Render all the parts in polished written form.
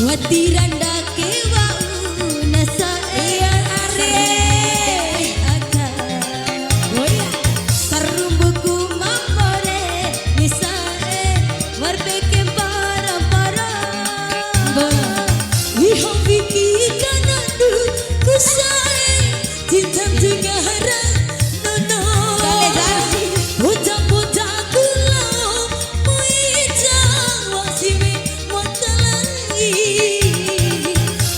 Watiranda kewa nasa are aga goya sarumbuku mamore nisae warbeke para ba iho viki kanandu kusae tintam tingara nono puja puja kula muija wasiwe watalangi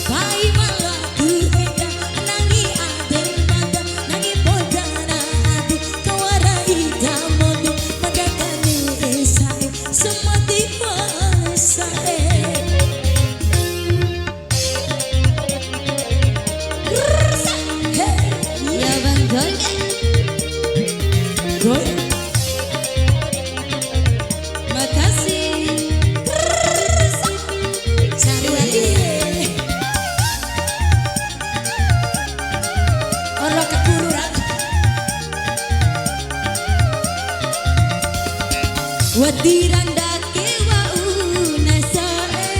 bai malaku eda nangi ader mata nangi podana adi kawara ida modu madakani esae semati wasae ya bang goy makasih cari lagi orang kekururan wadiranda kewa unasae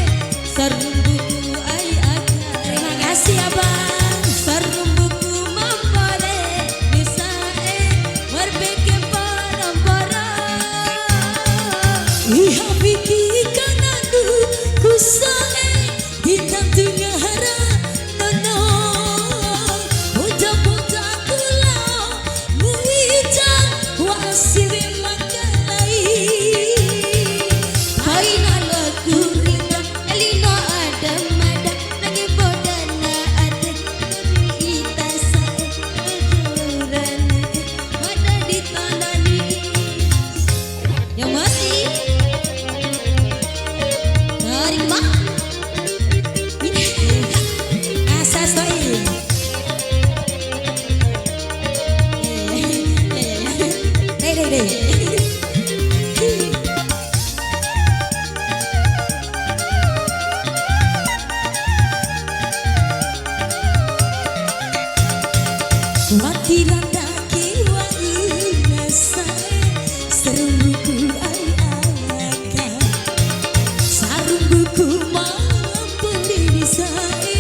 sarumbuku ai aga terima kasih abang sarumbuku mampare nisae warbeke para iha viki kanandu kusae hitam tungahara nono puja puja kula muija wasiwe makalai paina laku rinda elina ada mada nangi bodana ate ita sae ajuran mada ditandani yang masih tarik mak ini asas toy deh watiranda kewa unasae sarumbuku ai aga sarumbuku mampuri nisae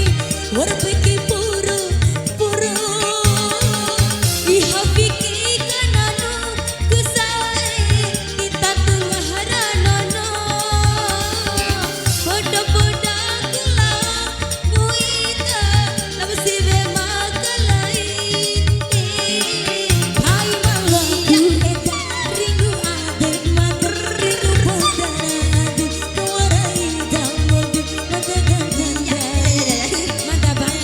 warbeke puro puro iha viki kananu kusae kita tungahara nono boda boda kula muida labsive makalai hai malaku eda rindu ader mater rindu bodana adi kawarai damodu mata gantanda mata bang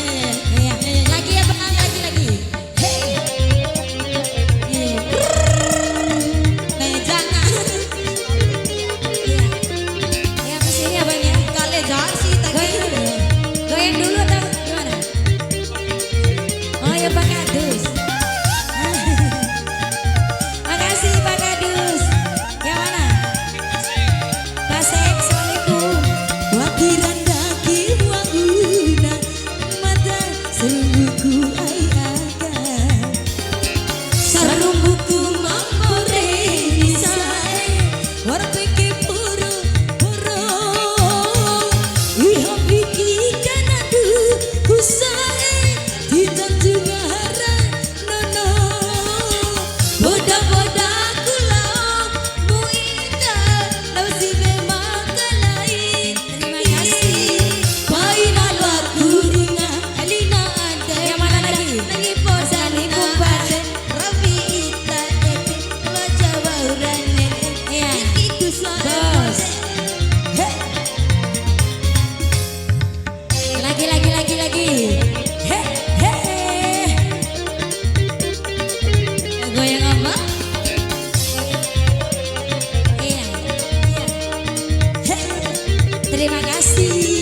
ya lagi ya bang lagi hey jangan ya kesini ya bang ya kali jangan sih goyang dulu atau gimana oh ya Pak Kadus makasih Pak Kadus yang mana Pasek Assalamualaikum watiranda kewa una mata sarumbuku ai aga sarumbuku mampore nisae warbeke puro puro iha viki kanandu kusae hitam tungahara nono boda boda kula muida labsive makalai terima kasih paina laku ringa elina ada yang mana lagi nangi podani kumpate ravi ita ete kula jawa urane ya itu bos lagi goyang apa iya terima kasih